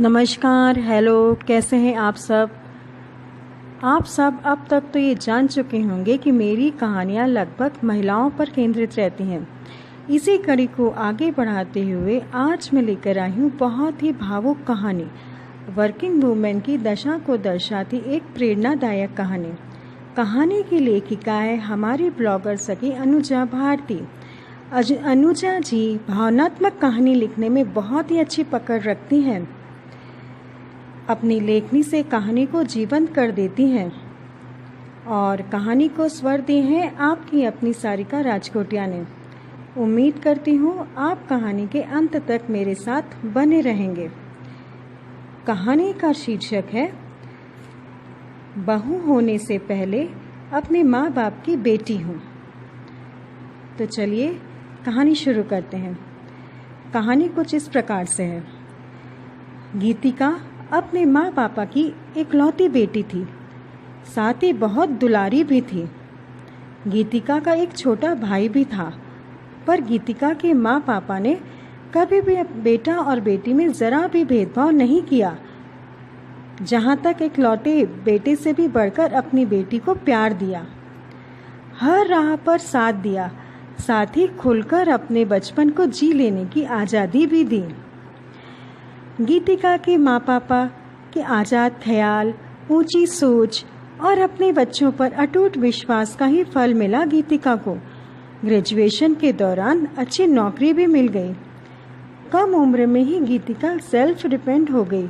नमस्कार, हेलो, कैसे हैं आप सब। अब तक तो ये जान चुके होंगे कि मेरी कहानियाँ लगभग महिलाओं पर केंद्रित रहती हैं। इसी कड़ी को आगे बढ़ाते हुए आज मैं लेकर आई हूँ बहुत ही भावुक कहानी, वर्किंग वुमेन की दशा को दर्शाती एक प्रेरणादायक कहानी। कहानी की लेखिका है हमारी ब्लॉगर सखी अनुजा भारती। अनुजा जी भावनात्मक कहानी लिखने में बहुत ही अच्छी पकड़ रखती हैं। अपनी लेखनी से कहानी को जीवंत कर देती हैं और कहानी को स्वर दी है आपकी अपनी सारिका राजकोटिया ने। उम्मीद करती हूँ आप कहानी के अंत तक मेरे साथ बने रहेंगे। कहानी का शीर्षक है बहू होने से पहले अपने माँ बाप की बेटी हूँ। तो चलिए कहानी शुरू करते हैं। कहानी कुछ इस प्रकार से है। गीतिका अपने माँ पापा की इकलौती बेटी थी, साथ ही बहुत दुलारी भी थी। गीतिका का एक छोटा भाई भी था, पर गीतिका के माँ पापा ने कभी भी बेटा और बेटी में ज़रा भी भेदभाव नहीं किया। जहाँ तक इकलौते बेटे से भी बढ़कर अपनी बेटी को प्यार दिया, हर राह पर साथ दिया, साथ ही खुलकर अपने बचपन को जी लेने की आज़ादी भी दी। गीतिका के माँ पापा के आज़ाद ख्याल, ऊंची सोच और अपने बच्चों पर अटूट विश्वास का ही फल मिला गीतिका को। ग्रेजुएशन के दौरान अच्छी नौकरी भी मिल गई। कम उम्र में ही गीतिका सेल्फ डिपेंड हो गई।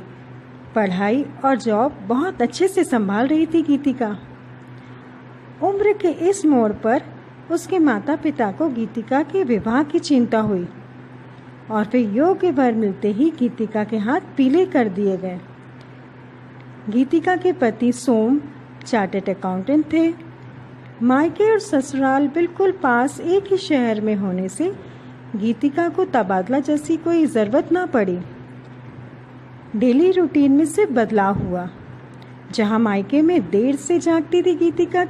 पढ़ाई और जॉब बहुत अच्छे से संभाल रही थी गीतिका। उम्र के इस मोड़ पर उसके माता पिता को गीतिका के विवाह की चिंता हुई और फिर योग्य वर मिलते ही गीतिका के हाथ पीले कर दिए गए। गीतिका के पति सोम चार्टर्ड अकाउंटेंट थे। मायके और ससुराल बिल्कुल पास एक ही शहर में होने से गीतिका को तबादला जैसी कोई ज़रूरत ना पड़ी। डेली रूटीन में से बदलाव हुआ। जहां मायके में देर से जागती थी गीतिका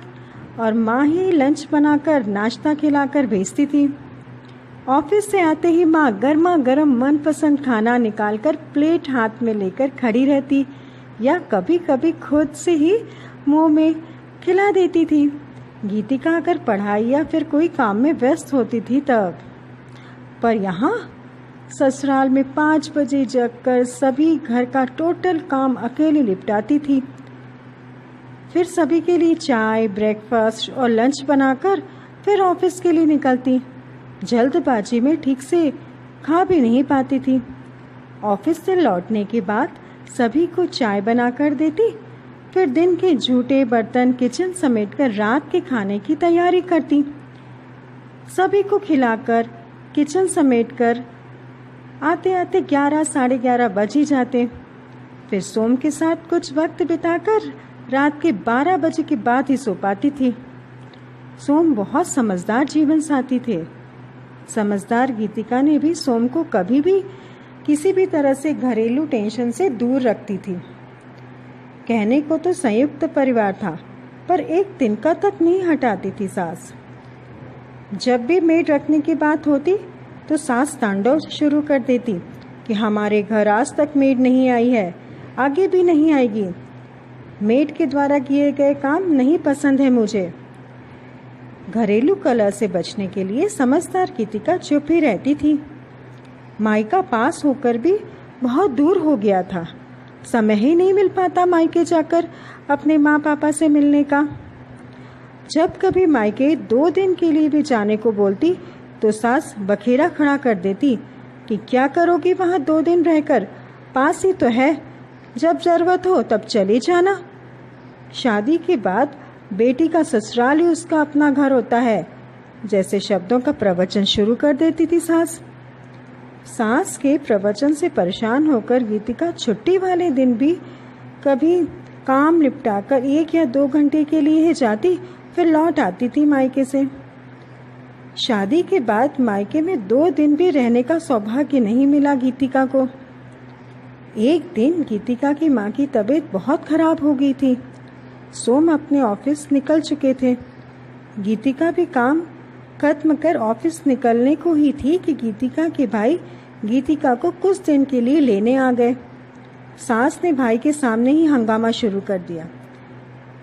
और माँ ही लंच बनाकर नाश्ता खिलाकर भेजती थी। ऑफिस से आते ही माँ गर्मा गर्म मनपसंद खाना निकालकर प्लेट हाथ में लेकर खड़ी रहती या कभी कभी खुद से ही मुंह में खिला देती थी। गीतिका अगर पढ़ाई या फिर कोई काम में व्यस्त होती थी तब। पर यहाँ ससुराल में 5 बजे जगकर सभी घर का टोटल काम अकेले निपटाती थी। फिर सभी के लिए चाय, ब्रेकफास्ट और लंच बनाकर फिर ऑफिस के लिए निकलती। जल्दबाजी में ठीक से खा भी नहीं पाती थी। ऑफिस से लौटने के बाद सभी को चाय बना कर देती, फिर दिन के झूठे बर्तन किचन समेटकर रात के खाने की तैयारी करती। सभी को खिलाकर किचन समेटकर आते आते 11 साढ़े 11 बज ही जाते। फिर सोम के साथ कुछ वक्त बिताकर रात के 12 बजे के बाद ही सो पाती थी। सोम बहुत समझदार जीवन साथी थे। समझदार गीतिका ने भी सोम को कभी भी किसी भी तरह से घरेलू टेंशन से दूर रखती थी। कहने को तो संयुक्त परिवार था, पर एक तिनका तक नहीं हटाती थी सास। जब भी मेड रखने की बात होती तो सास तांडव शुरू कर देती कि हमारे घर आज तक मेड नहीं आई है, आगे भी नहीं आएगी। मेड के द्वारा किए गए काम नहीं पसंद है मुझे। घरेलू कलह से बचने के लिए समझदार गीतिका चुप ही रहती थी। मायका पास होकर भी बहुत दूर हो गया था। समय ही नहीं मिल पाता मायके जाकर अपने माँ पापा से मिलने का। जब कभी मायके 2 दिन के लिए भी जाने को बोलती तो सास बखेड़ा खड़ा कर देती कि क्या करोगी वहाँ 2 दिन रहकर, पास ही तो है, जब जरूरत हो तब चले जाना। शादी के बाद बेटी का ससुराल ही उसका अपना घर होता है, जैसे शब्दों का प्रवचन शुरू कर देती थी सास। सास के प्रवचन से परेशान होकर गीतिका छुट्टी वाले दिन भी कभी काम निपटाकर 1 या 2 घंटे के लिए ही जाती, फिर लौट आती थी मायके से। शादी के बाद मायके में 2 दिन भी रहने का सौभाग्य नहीं मिला गीतिका को। एक दिन गीतिका की माँ की तबीयत बहुत खराब हो गई थी। सोम अपने ऑफिस निकल चुके थे। गीतिका भी काम खत्म कर ऑफिस निकलने को ही थी कि गीतिका के भाई गीतिका को कुछ दिन के लिए लेने आ गए। सास ने भाई के सामने ही हंगामा शुरू कर दिया।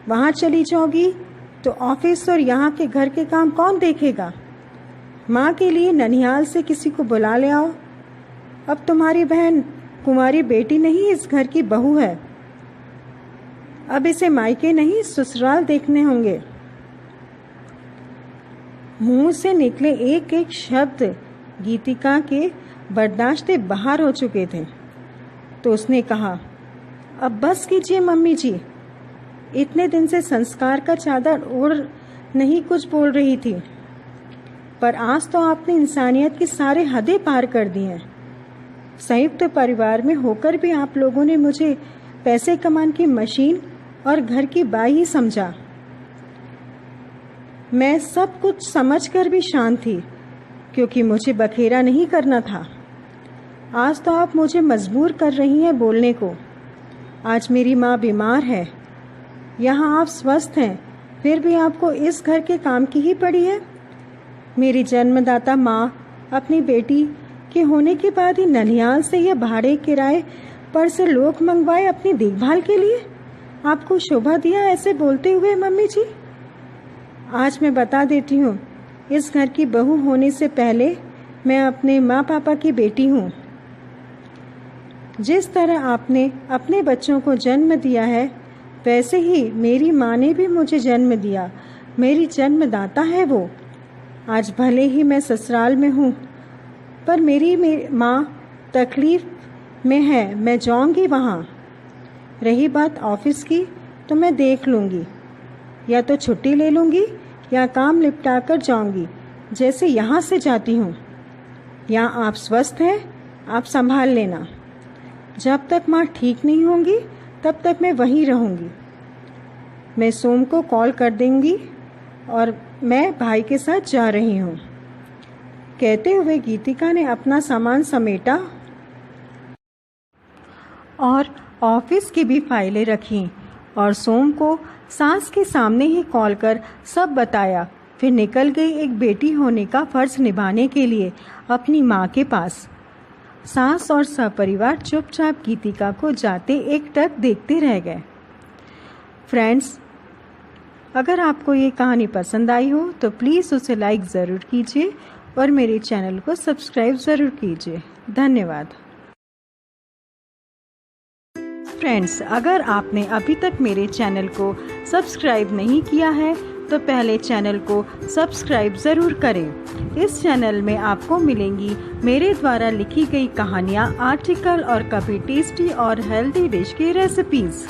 वहाँ चली जाओगी तो ऑफिस और यहाँ के घर के काम कौन देखेगा? माँ के लिए ननिहाल से किसी को बुला ले आओ। अब तुम्हारी बहन कुंवारी बेटी नहीं, इस घर की बहू है। अब इसे मायके नहीं ससुराल देखने होंगे। मुंह से निकले एक एक शब्द गीतिका के बर्दाश्त बाहर हो चुके थे, तो उसने कहा, अब बस कीजिए मम्मी जी। इतने दिन से संस्कार का चादर ओढ़ नहीं कुछ बोल रही थी, पर आज तो आपने इंसानियत की सारे हदें पार कर दी हैं। संयुक्त परिवार में होकर भी आप लोगों ने मुझे पैसे कमाने की मशीन और घर की बाई ही समझा। मैं सब कुछ समझकर भी शांत थी, क्योंकि मुझे बखेरा नहीं करना था। आज तो आप मुझे मजबूर कर रही हैं बोलने को। आज मेरी माँ बीमार है, यहाँ आप स्वस्थ हैं, फिर भी आपको इस घर के काम की ही पड़ी है। मेरी जन्मदाता माँ अपनी बेटी के होने के बाद ही ननिहाल से या भाड़े किराए पर से लोग मंगवाए अपनी देखभाल के लिए। आपको शोभा दिया ऐसे बोलते हुए मम्मी जी? आज मैं बता देती हूँ, इस घर की बहू होने से पहले मैं अपने माँ पापा की बेटी हूँ। जिस तरह आपने अपने बच्चों को जन्म दिया है, वैसे ही मेरी माँ ने भी मुझे जन्म दिया। मेरी जन्मदाता है वो। आज भले ही मैं ससुराल में हूँ, पर मेरी माँ तकलीफ में है, मैं जाऊँगी वहाँ। रही बात ऑफिस की, तो मैं देख लूँगी, या तो छुट्टी ले लूँगी या काम निपटा कर जाऊँगी, जैसे यहाँ से जाती हूँ। यहाँ आप स्वस्थ हैं, आप संभाल लेना। जब तक माँ ठीक नहीं होंगी तब तक मैं वहीं रहूँगी। मैं सोम को कॉल कर दूँगी और मैं भाई के साथ जा रही हूँ। कहते हुए गीतिका ने अपना सामान समेटा और ऑफिस की भी फाइलें रखीं और सोम को सास के सामने ही कॉल कर सब बताया। फिर निकल गई एक बेटी होने का फर्ज निभाने के लिए अपनी माँ के पास। सास और सपरिवार चुपचाप गीतिका को जाते एकटक देखते रह गए। फ्रेंड्स, अगर आपको ये कहानी पसंद आई हो तो प्लीज़ उसे लाइक ज़रूर कीजिए और मेरे चैनल को सब्सक्राइब ज़रूर कीजिए। धन्यवाद। फ्रेंड्स, अगर आपने अभी तक मेरे चैनल को सब्सक्राइब नहीं किया है तो पहले चैनल को सब्सक्राइब ज़रूर करें। इस चैनल में आपको मिलेंगी मेरे द्वारा लिखी गई कहानियाँ, आर्टिकल और कभी टेस्टी और हेल्दी डिश की रेसिपीज़।